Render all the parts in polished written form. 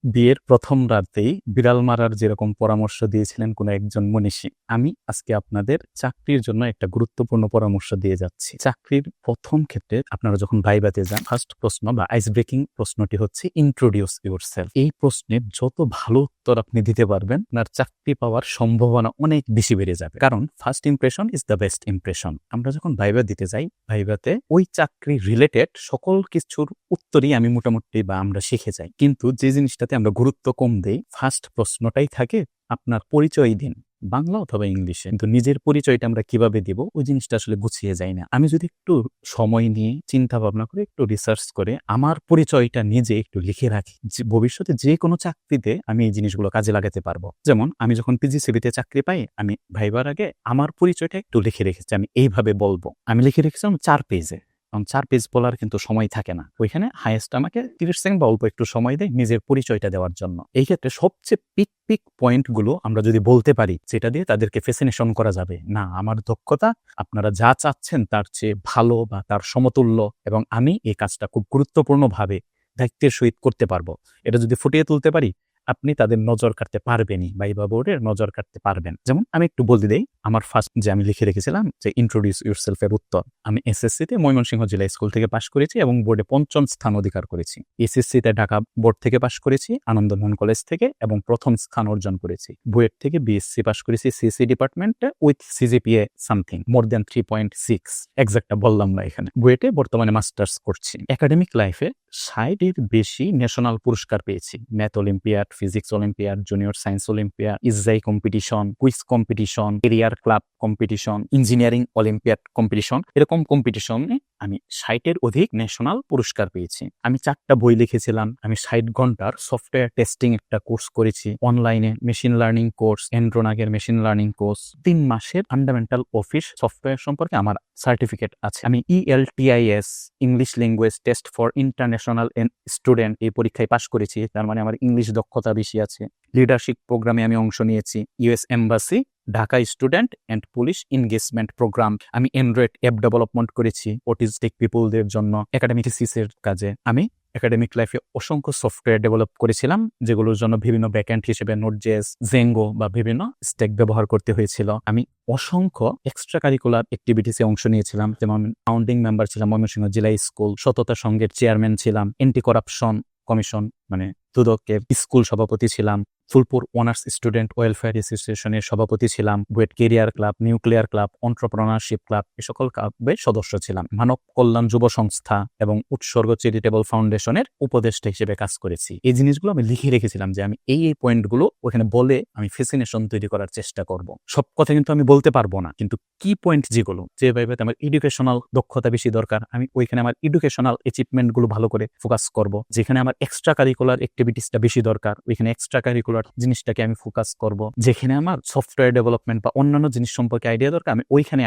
বিয়ের প্রথম রাতেই বিড়াল মারার যেরকম পরামর্শ দিয়েছিলেন কোনো একজন মনীষী, আমি আজকে আপনাদের চাকরির জন্য একটা গুরুত্বপূর্ণ পরামর্শ দিয়ে যাচ্ছি। চাকরির প্রথম ক্ষেত্রে আপনারা যখন ভাইভাতে যান, ফার্স্ট প্রশ্ন বা আইস ব্রেকিং প্রশ্নটি হচ্ছে ইন্ট্রোডিউস ইউরসেলফ। এই প্রশ্নের যত ভালো উত্তর আপনি দিতে পারবেন, আপনার চাকরি পাওয়ার সম্ভাবনা অনেক বেশি বেড়ে যাবে। কারণ first impression is the best impression. আমরা যখন ভাইভা দিতে যাই, ভাইভাতে ওই চাকরি রিলেটেড সকল কিছুর উত্তরই আমি মোটামুটি বা আমরা শিখে যাই, কিন্তু যে জিনিসটাতে আমরা গুরুত্ব কম দেই, ফার্স্ট প্রশ্নটাই থাকে আপনার পরিচয় দিন, বাংলা অথবা ইংলিশে। কিন্তু নিজের পরিচয়টা আমরা কিভাবে দিব, ওই জিনিসটা আসলে গুছিয়ে যায় না। আমি যদি একটু সময় নিয়ে চিন্তা ভাবনা করে একটু রিসার্চ করে আমার পরিচয়টা নিজে একটু লিখে রাখি, যে ভবিষ্যতে যে কোনো চাকরিতে আমি এই জিনিসগুলো কাজে লাগাতে পারবো। যেমন আমি যখন পিজিসিবিতে চাকরি পাই, আমি ভাইবার আগে আমার পরিচয়টা একটু লিখে রেখেছি, আমি এইভাবে বলবো। আমি লিখে রেখেছিলাম 4 পেজে। কারণ 4 পেজ বলার কিন্তু সময় থাকে না, ওইখানে হাইয়েস্ট আমাকে 30 সেকেন্ড বা অল্প একটু সময় দেয় নিজের পরিচয়টা দেওয়ার জন্য। এই ক্ষেত্রে সবচেয়ে পিক পয়েন্টগুলো আমরা যদি বলতে পারি, যেটা দিয়ে তাদেরকে ফ্যাসিনেশন করা যাবে, না আমার দক্ষতা আপনারা যা চাচ্ছেন তার চেয়ে ভালো বা তার সমতুল্য, এবং আমি এই কাজটা খুব গুরুত্বপূর্ণভাবে দায়িত্বের সহিত করতে পারবো, এটা যদি ফুটিয়ে তুলতে পারি, আপনি তাদের নজর কাটতে পারবেনই, ভাইবা বোর্ডের নজর কাটতে পারবেন। যেমন আমি একটু বলতে দেই, আমার ফার্স্ট যে আমি লিখে রেখেছিলাম যে ইন্ট্রোডিউস ইউরসেলফ এর উত্তর, আমি এসএসসিতে ময়মনসিংহ জেলা স্কুল থেকে পাশ করেছি এবং বোর্ডে 5ম স্থান অধিকার করেছি। এসএসসিতে ঢাকা বোর্ড থেকে পাশ করেছি আনন্দমোহন কলেজ থেকে এবং 1ম স্থান অর্জন করেছি। বুয়েট থেকে বিএসসি পাশ করেছি সিসি ডিপার্টমেন্টে with CGPA something more than 3.6, এক্সাক্টটা বললাম না এখানে। বুয়েটে বর্তমানে মাস্টার্স করছি। একাডেমিক লাইফে 60-এর বেশি ন্যাশনাল পুরস্কার পেয়েছি। Math olympiad, physics olympiad, junior science olympiad, ইসজাই competition, quiz competition, career club competition, engineering olympiad competition, এরকম কম্পিটিশনে আমি 60-এর অধিক ন্যাশনাল পুরস্কার পেয়েছি। আমি 4টা বই লিখেছিলাম। আমি 60 ঘন্টার সফটওয়্যার টেস্টিং একটা কোর্স করেছি, অনলাইনে মেশিন লার্নিং কোর্স, এন্ড্রোনাগের মেশিন লার্নিং কোর্স, 3 মাসের ফান্ডামেন্টাল অফিস সফটওয়্যার সম্পর্কে আমার সার্টিফিকেট আছে। আমি ELTIS English language test for international student এই পরীক্ষায় পাশ করেছি, তার মানে আমার ইংলিশ দক্ষতা বেশি আছে। লিডারশিপ প্রোগ্রামে আমি অংশ নিয়েছি। US embassy, Dhaka student and police engagement program. আমি অ্যান্ড্রয়েড অ্যাপ ডেভেলপমেন্ট করেছি অটিস্টিক পিপুলদের জন্য একাডেমিক থিসিসের কাজে। আমি একাডেমিক লাইফে অসংখ্য সফটওয়্যার ডেভেলপ করেছিলাম, যেগুলোর জন্য বিভিন্ন ব্যাকএন্ড হিসেবে নোটজেস, জেঙ্গো বা বিভিন্ন স্ট্যাক ব্যবহার করতে হয়েছিল। আমি অসংখ্য এক্সট্রা কারিকুলার অ্যাক্টিভিটিসে অংশ নিয়েছিলাম, যেমন ফাউন্ডিং মেম্বার ছিলাম ময়মনসিংহ জেলা স্কুল, সততা সংঘের চেয়ারম্যান ছিলাম, এন্টি করাপশন কমিশন মানে দুদকের স্কুল সভাপতি ছিলাম, ফুলপুর অনার্স স্টুডেন্ট ওয়েলফেয়ার অ্যাসোসিয়েশনের সভাপতি ছিলাম, BUET career club, nuclear club, entrepreneurship club, এ সকল ক্লাবের সদস্য ছিলাম। মানব কল্যাণ যুব সংস্থা এবং উৎসর্গ চ্যারিটেবল ফাউন্ডেশনের উপদেষ্টা হিসেবে কাজ করেছি। এই জিনিসগুলো আমি লিখে রেখেছিলাম যে আমি এই পয়েন্টগুলো ওখানে বলে আমি ফ্যাসিনেশন তৈরি করার চেষ্টা করব। সব কথা কিন্তু আমি বলতে পারবো না, কিন্তু কি পয়েন্ট যেগুলো, যে ভাইভাতে আমার এডুকেশনাল দক্ষতা বেশি দরকার, আমি ওইখানে আমার এডুকেশনাল অ্যাচিভমেন্টগুলো ভালো করে ফোকাস করব। যেখানে আমার এক্সট্রা কারিকুলার অ্যাক্টিভিটিসটা বেশি দরকার, ওইখানে এক্সট্রা কারিকুলার জিনিসটাকে আমি ফোকাস করব। যেখানে আমার সফটওয়্যার ডেভেলপমেন্ট বা অন্যান্য জিনিস সম্পর্কে আইডিয়া দরকার, আমি ওইখানে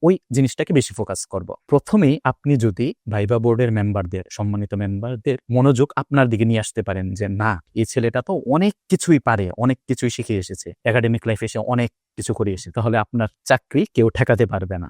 ওই জিনিসটাকে বেশি ফোকাস করব। প্রথমেই আপনি যদি ভাইবা বোর্ডের মেম্বারদের, সম্মানিত মেম্বারদের মনোযোগ আপনার দিকে নিয়ে আসতে পারেন যে না, এই ছেলেটা তো অনেক কিছুই পারে, অনেক কিছুই শিখে এসেছে, একাডেমিক লাইফে এসে অনেক কিছু করে এসেছে, তাহলে আপনার চাকরি কেউ ঠেকাতে পারবে না।